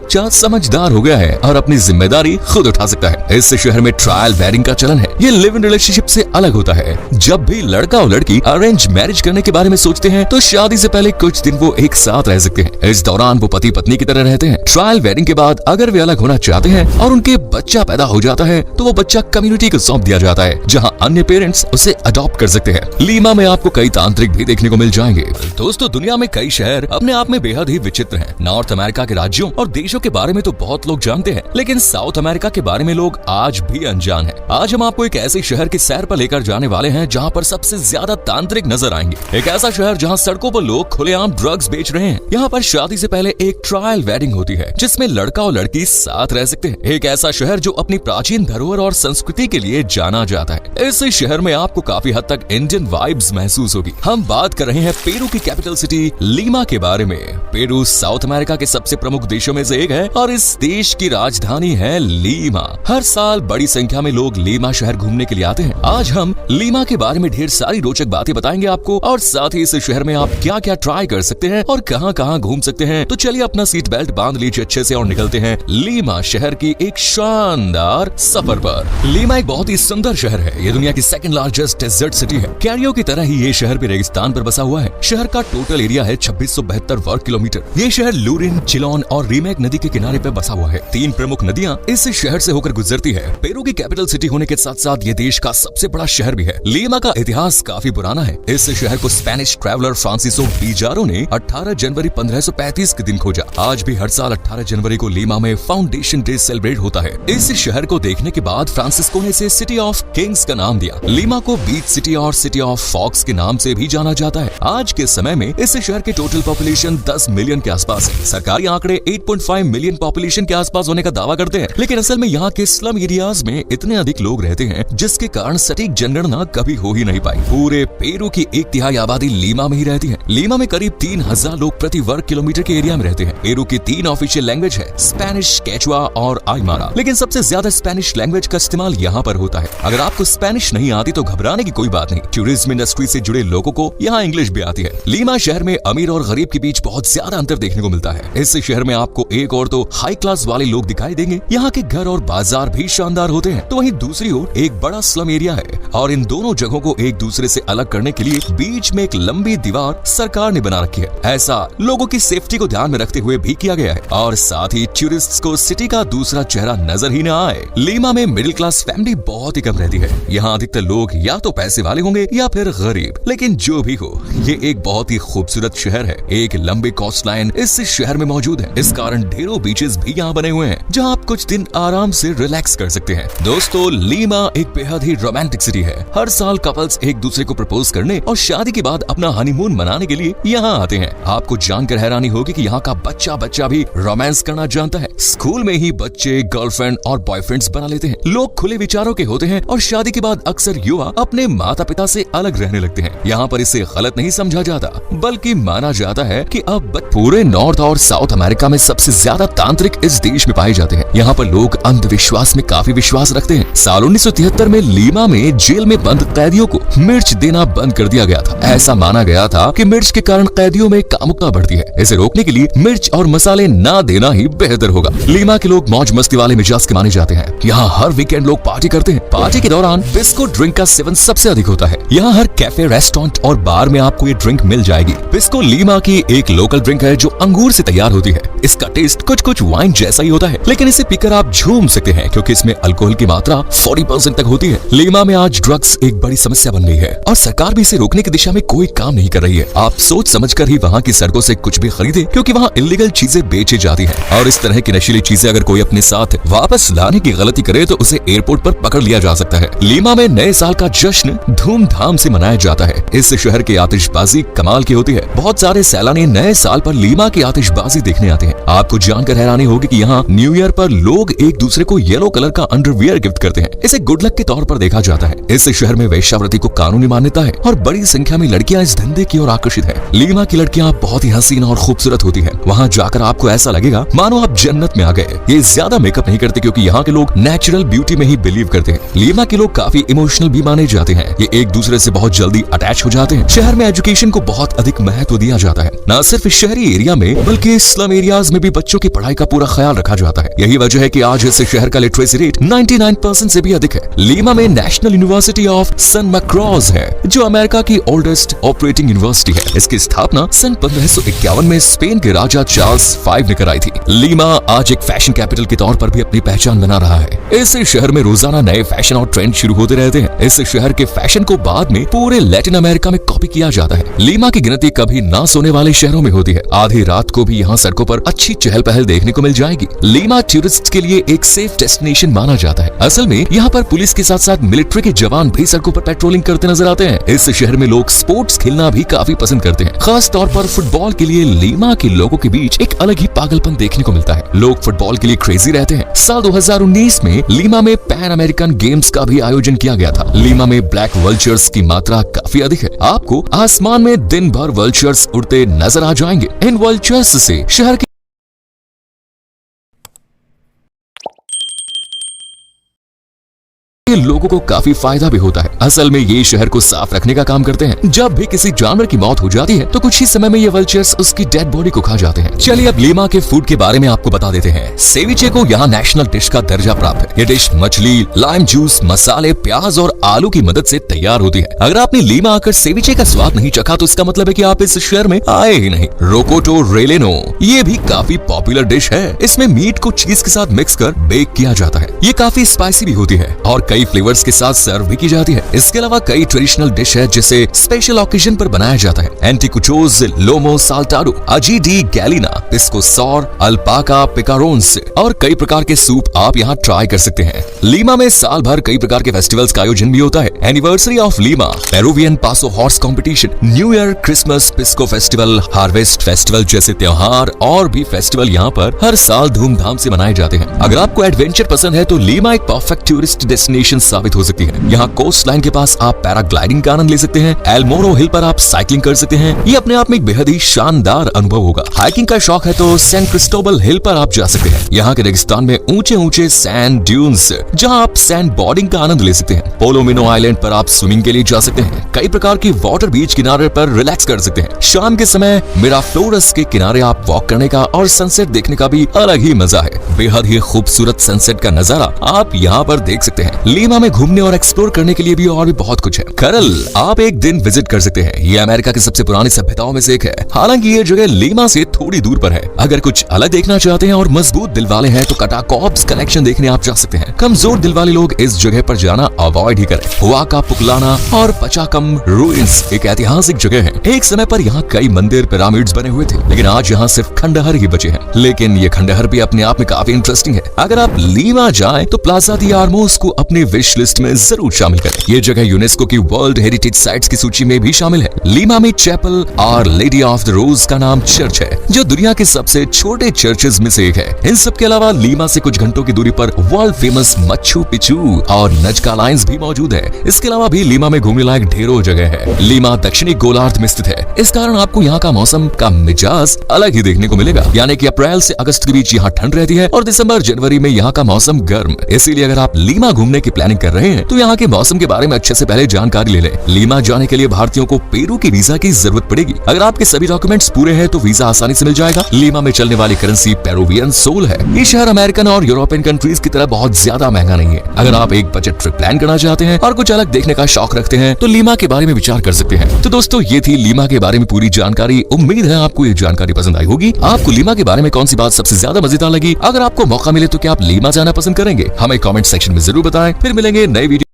बच्चा समझदार हो गया है और अपनी जिम्मेदारी खुद उठा सकता है। इस शहर में ट्रायल वेडिंग का चलन है। ये लिव इन रिलेशनशिप से अलग होता है। जब भी लड़का और लड़की अरेंज मैरिज करने के बारे में सोचते हैं तो शादी से पहले कुछ दिन वो एक साथ रह सकते हैं। इस दौरान वो पति पत्नी की तरह रहते हैं। ट्रायल वेडिंग के बाद अगर वे अलग होना चाहते हैं और उनके बच्चा पैदा हो जाता है तो वो बच्चा कम्युनिटी को सौंप दिया जाता है, जहाँ अन्य पेरेंट्स उसे अडॉप्ट कर सकते हैं। लीमा में आपको कई तांत्रिक भी देखने को मिल जाएंगे। दोस्तों, दुनिया में कई शहर अपने आप में बेहद ही विचित्र हैं। नॉर्थ अमेरिका के राज्यों और देशों के बारे में तो बहुत लोग जानते हैं, लेकिन साउथ अमेरिका के बारे में लोग आज भी अनजान हैं। आज हम आपको एक ऐसे शहर की सैर पर लेकर जाने वाले हैं जहाँ पर सबसे ज्यादा तांत्रिक नजर आएंगे। एक ऐसा शहर जहाँ सड़कों पर लोग खुलेआम ड्रग्स बेच रहे हैं। यहाँ पर शादी से पहले एक ट्रायल वेडिंग होती है जिसमें लड़का और लड़की साथ रह सकते हैं। एक ऐसा शहर जो अपनी प्राचीन धरोहर और संस्कृति के लिए जाना जाता है। इस शहर में आपको काफी हद तक इंडियन वाइब्स महसूस होगी। हम बात कर रहे हैं पेरू की कैपिटल सिटी लीमा के बारे में। पेरू साउथ अमेरिका के सबसे प्रमुख देशों में से एक है और इस देश की राजधानी है लीमा। हर साल बड़ी संख्या में लोग लीमा शहर घूमने के लिए आते हैं। आज हम लीमा के बारे में ढेर सारी रोचक बातें बताएंगे आपको, और साथ ही इस शहर में आप क्या क्या ट्राई कर सकते हैं और कहां कहां घूम सकते हैं। तो चलिए अपना सीट बेल्ट बांध लीजिए अच्छे से और निकलते हैं लीमा शहर की एक शानदार सफर पर। लीमा एक बहुत ही सुंदर शहर है। ये दुनिया की सेकंड लार्जेस्ट डेजर्ट सिटी है। कैरियो की तरह ही ये शहर भी रेगिस्तान पर बसा हुआ है। शहर का टोटल एरिया है 2672 वर्ग किलोमीटर। ये शहर लूरिन, चिलोन और रीमेक नदी के किनारे पर बसा हुआ है। 3 प्रमुख नदियां इस शहर से होकर गुजरती है। पेरू की कैपिटल सिटी होने के साथ साथ ये देश का सबसे बड़ा शहर भी है। लीमा का इतिहास काफी पुराना है। इस शहर को स्पेनिश ट्रैवलर फ्रांसिसो पिजारो ने 18 जनवरी 1535 के दिन खोजा। आज भी हर साल 18 जनवरी को लीमा में फाउंडेशन डे सेलिब्रेट होता है। इस शहर को देखने के बाद फ्रांसिस्को ने इसे सिटी ऑफ किंग्स का नाम दिया। लीमा को बीच सिटी और सिटी ऑफ फॉक्स के नाम से भी जाना जाता है। आज के समय में इस शहर की टोटल पॉपुलेशन 10 मिलियन के आसपास है। सरकारी आंकड़े 8.5 मिलियन पॉपुलेशन के आसपास होने का दावा करते हैं, लेकिन असल में यहाँ के स्लम एरियाज में इतने अधिक लोग रहते हैं जिसके कारण सटीक जनगणना कभी हो ही नहीं पाई। पूरे पेरू की 1/3 आबादी लीमा में ही रहती है। लीमा में करीब 3000 लोग प्रति वर्ग किलोमीटर के एरिया में रहते हैं। पेरू की 3 ऑफिशियल लैंग्वेज है, स्पेनिश, केचुआ और आइमारा, लेकिन सबसे ज्यादा स्पेनिश लैंग्वेज का इस्तेमाल यहाँ पर होता है। अगर आपको स्पेनिश नहीं आती तो घबराने की कोई बात नहीं। टूरिज्म इंडस्ट्री से जुड़े लोगों को यहाँ इंग्लिश भी आती है। लीमा शहर में अमीर और गरीब के बीच बहुत ज्यादा अंतर देखने को मिलता है। इस शहर में आपको एक और तो हाई क्लास वाले लोग दिखाई देंगे। यहाँ के घर और बाजार भी शानदार होते हैं, तो वहीं दूसरी ओर एक बड़ा स्लम एरिया है और इन दोनों जगहों को एक दूसरे से अलग करने के लिए बीच में एक लंबी दीवार सरकार ने बना रखी है। ऐसा लोगों की सेफ्टी को ध्यान में रखते हुए भी किया गया है और साथ ही टूरिस्ट्स को सिटी का दूसरा चेहरा नजर ही न आए। लीमा में मिडिल क्लास फैमिली बहुत ही कम रहती है। यहाँ अधिकतर लोग या तो पैसे वाले होंगे या फिर गरीब, लेकिन जो भी हो ये एक बहुत ही खूबसूरत शहर है। एक लंबी कोस्ट लाइन इस शहर में मौजूद है। इस कारण ढेरों बीचेस भी यहाँ बने हुए हैं जहाँ आप कुछ दिन आराम से रिलैक्स कर सकते हैं। दोस्तों, लीमा एक बेहद ही रोमांटिक सिटी है। हर साल कपल्स एक दूसरे को प्रपोज करने और शादी के बाद अपना हनीमून मनाने के लिए यहाँ आते हैं। आपको जानकर हैरानी होगी कि यहाँ का बच्चा भी रोमांस करना जानता है। स्कूल में ही बच्चे गर्लफ्रेंड और बॉयफ्रेंड्स बना लेते हैं। लोग खुले विचारों के होते हैं और शादी के बाद अक्सर युवा अपने माता पिता से अलग रहने लगते हैं। यहाँ पर इसे गलत नहीं समझा जाता, बल्कि माना जाता है कि अब पूरे नॉर्थ और साउथ अमेरिका में सबसे ज्यादा तांत्रिक इस देश में पाए जाते हैं। यहाँ पर लोग अंधविश्वास में काफी विश्वास रखते हैं। साल 1973 में लीमा में जेल में बंद कैदियों को मिर्च देना बंद कर दिया गया था। ऐसा माना गया था कि मिर्च के कारण कैदियों में कामुकता बढ़ती है। इसे रोकने के लिए मिर्च और मसाले ना देना ही बेहतर होगा। लीमा के लोग मौज मस्ती वाले मिजाज के माने जाते हैं। यहाँ हर वीकेंड लोग पार्टी करते हैं। पार्टी के दौरान बिस्को ड्रिंक का सेवन सबसे अधिक होता है। यहाँ हर कैफे, रेस्टोरेंट और बार में आपको ये ड्रिंक मिल जाएगी। बिस्को लीमा की एक लोकल ड्रिंक है जो अंगूर से तैयार होती है। इसका टेस्ट कुछ वाइन जैसा ही होता है, लेकिन इसे पीकर आप झूम सकते हैं क्योंकि इसमें अल्कोहल की मात्रा 40% तक होती है। लीमा में आज ड्रग्स एक बड़ी समस्या बन गई है और सरकार भी इसे रोकने की दिशा में कोई काम नहीं कर रही है। आप सोच समझकर ही वहाँ की सड़कों से कुछ भी खरीदे क्योंकि वहाँ इलीगल चीजें बेची जाती हैं और इस तरह की नशीली चीजें अगर कोई अपने साथ वापस लाने की गलती करे तो उसे एयरपोर्ट पर पकड़ लिया जा सकता है। लीमा में नए साल का जश्न धूमधाम से मनाया जाता है। इस शहर की आतिशबाजी कमाल की होती है। बहुत सारे सैलानी नए साल पर लीमा की आतिशबाजी देखने आते हैं। आपको जानकर हैरानी होगी कि यहाँ न्यू ईयर पर लोग एक दूसरे को येलो कलर का अंडरवियर गिफ्ट करते हैं। इसे गुड लक के तौर पर देखा जाता है। इस शहर में वेश्यावृत्ति को कानूनी मान्यता है और बड़ी संख्या में लड़कियां इस धंधे की ओर आकर्षित है। लीमा की लड़कियां बहुत ही हसीन और खूबसूरत होती है। वहाँ जाकर आपको ऐसा लगेगा मानो आप जन्नत में आ गए। ये ज्यादा मेकअप नहीं करते क्योंकि यहाँ के लोग नेचुरल ब्यूटी में ही बिलीव करते हैं। लीमा के लोग काफी इमोशनल भी माने जाते हैं। ये एक दूसरे से बहुत जल्दी अटैच हो जाते हैं। शहर में एजुकेशन को बहुत अधिक महत्व दिया जाता है। न सिर्फ शहरी एरिया में बल्कि स्लम एरियाज में भी बच्चों बच्चों की पढ़ाई का पूरा ख्याल रखा जाता है। यही वजह है कि आज इस शहर का लिटरेसी रेट 99% से भी अधिक है। लीमा में नेशनल यूनिवर्सिटी ऑफ सन मैक्रॉस है, जो अमेरिका की ओल्डेस्ट ऑपरेटिंग यूनिवर्सिटी है। इसकी स्थापना सन 1551 में स्पेन के राजा चार्ल्स V ने कराई थी। लीमा आज एक फैशन कैपिटल के तौर पर भी अपनी पहचान बना रहा है। इस शहर में रोजाना नए फैशन और ट्रेंड शुरू होते रहते हैं। इस शहर के फैशन को बाद में पूरे लैटिन अमेरिका में कॉपी किया जाता है। लीमा की गिनती कभी ना सोने वाले शहरों में होती है। आधी रात को भी यहाँ सड़कों पर अच्छी चहल पहल देखने को मिल जाएगी। लीमा टूरिस्ट के लिए एक सेफ डेस्टिनेशन माना जाता है। असल में यहाँ पर पुलिस के साथ साथ मिलिट्री के जवान भी सड़कों पर पेट्रोलिंग करते नजर आते हैं। इस शहर में लोग स्पोर्ट्स खेलना भी काफी पसंद करते हैं। खास तौर पर फुटबॉल के लिए लीमा के लोगों के बीच एक अलग ही पागलपन देखने को मिलता है। लोग फुटबॉल के लिए क्रेजी रहते हैं। साल 2019 में लीमा में पैन अमेरिकन गेम्स का भी आयोजन किया गया था। लीमा में ब्लैक वल्चर्स की मात्रा काफी अधिक है। आपको आसमान में दिन भर वल्चर्स उड़ते नजर आ जाएंगे। इन वल्चर्स से शहर के लोगों को काफी फायदा भी होता है। असल में ये शहर को साफ रखने का काम करते हैं। जब भी किसी जानवर की मौत हो जाती है तो कुछ ही समय में ये वल्चर्स उसकी डेड बॉडी को खा जाते हैं। चलिए अब लीमा के फूड के बारे में आपको बता देते हैं। सेविचे को यहाँ नेशनल डिश का दर्जा प्राप्त है। ये डिश मछली, लाइम जूस, मसाले, प्याज और आलू की मदद से तैयार होती है। अगर आपने लीमा आकर सेविचे का स्वाद नहीं चखा तो इसका मतलब है कि आप इस शहर में आए ही नहीं। रोकोटो रेलेनो ये भी काफी पॉपुलर डिश है। इसमें मीट को चीज के साथ मिक्स कर बेक किया जाता है। ये काफी स्पाइसी भी होती है और कई फ्लेवर्स के साथ सर्व भी की जाती है। इसके अलावा कई ट्रेडिशनल डिश है जिसे स्पेशल ओकेजन पर बनाया जाता है। एंटिकुचोज, लोमो साल्टाडो, अजी डी गैलिना, पिस्को सॉर, अल्पाका पिकारोन्स और कई प्रकार के सूप आप यहाँ ट्राई कर सकते हैं। लीमा में साल भर कई प्रकार के फेस्टिवल्स का आयोजन भी होता है। Anniversary of Lima, Peruvian Paso horse competition, new year, Christmas, Pisco festival, harvest festival जैसे त्योहार और भी फेस्टिवल यहाँ पर हर साल धूमधाम से मनाए जाते हैं। अगर आपको एडवेंचर पसंद है तो लीमा एक परफेक्ट टूरिस्ट डेस्टिनेशन साबित हो सकती है। यहाँ कोस्ट लाइन के पास आप पैराग्लाइडिंग का आनंद ले सकते हैं। एलमोरो हिल पर आप साइकिलिंग कर सकते हैं। ये अपने आप में एक बेहद ही शानदार अनुभव होगा। हाइकिंग का शौक है तो सैन क्रिस्टोबल हिल पर आप जा सकते हैं। यहाँ के रेगिस्तान में ऊंचे ऊंचे सैंड ड्यून्स जहाँ आप सैंड बोर्डिंग का आनंद ले सकते हैं। पोलोमिनो आइलैंड पर आप स्विमिंग के लिए जा सकते हैं। कई प्रकार की वाटर बीच किनारे पर रिलैक्स कर सकते हैं। शाम के समय मिराफ्लोरस के किनारे आप वॉक करने का और सनसेट देखने का भी अलग ही मजा है। बेहद ही खूबसूरत सनसेट का नजारा आप यहाँ पर देख सकते हैं। लीमा में घूमने और एक्सप्लोर करने के लिए भी और भी बहुत कुछ है। करल आप एक दिन विजिट कर सकते हैं। ये अमेरिका की सबसे पुरानी सभ्यताओं में से एक है। हालांकि ये जगह लीमा से थोड़ी दूर पर है। अगर कुछ अलग देखना चाहते हैं और मजबूत दिल वाले हैं तो कटाकॉप्स कलेक्शन देखने आप जा सकते हैं। कमजोर दिल वाले लोग इस जगह पर जाना अवॉइड ही करें। हुआ का पुकलाना और पचाकम रूइंस एक ऐतिहासिक जगह है। एक समय पर यहाँ कई मंदिर, पिरामिड्स बने हुए थे, लेकिन आज यहाँ सिर्फ खंडहर ही बचे हैं। लेकिन ये खंडहर भी अपने आप में काफी इंटरेस्टिंग है। अगर आप लीमा जाएं तो प्लाजा दी आर्मोस को अपनी विश लिस्ट में जरूर शामिल करें। ये जगह यूनेस्को की वर्ल्ड हेरिटेज साइट्स की सूची में भी शामिल है। लीमा में chapel our lady of the rose का नाम चर्च है, जो दुनिया के सबसे छोटे चर्चेज में से एक है। इन सब के अलावा लीमा से कुछ घंटों की दूरी पर वर्ल्ड फेमस मच्चू पिचू और नजका लाइन्स भी मौजूद है। इसके अलावा भी लीमा में घूमने लायक ढेरों जगह है। लीमा दक्षिणी गोलार्ध में स्थित है। इस कारण आपको यहाँ का मौसम का मिजाज अलग ही देखने को मिलेगा। यानी कि अप्रैल से अगस्त के बीच यहाँ ठंड रहती है और दिसंबर जनवरी में यहाँ का मौसम गर्म। इसीलिए अगर आप लीमा घूमने की प्लानिंग कर रहे हैं तो यहाँ के मौसम के बारे में अच्छे से पहले जानकारी ले लें। लीमा जाने के लिए भारतीयों को पेरू की वीजा की जरूरत पड़ेगी। अगर आपके सभी डॉक्यूमेंट्स पूरे हैं तो वीजा आसानी से मिल जाएगा। लीमा में चलने वाली करेंसी पेरुवियन सोल है। ये शहर अमेरिकन और यूरोपियन कंट्रीज की तरह बहुत ज्यादा महंगा नहीं है। अगर आप एक बजट ट्रिप प्लान करना चाहते हैं और कुछ अलग देखने का शौक रखते हैं तो लीमा के बारे में विचार कर सकते हैं। तो दोस्तों ये थी लीमा के बारे में पूरी जानकारी। उम्मीद है आपको ये जानकारी पसंद आई होगी। आपको लीमा के बारे में कौन सी बात सबसे ज्यादा मजेदार लगी? अगर आपको मौका मिले तो क्या आप लीमा जाना पसंद करेंगे? हमें कमेंट सेक्शन में जरूर बताएं। फिर मिलेंगे नई वीडियो।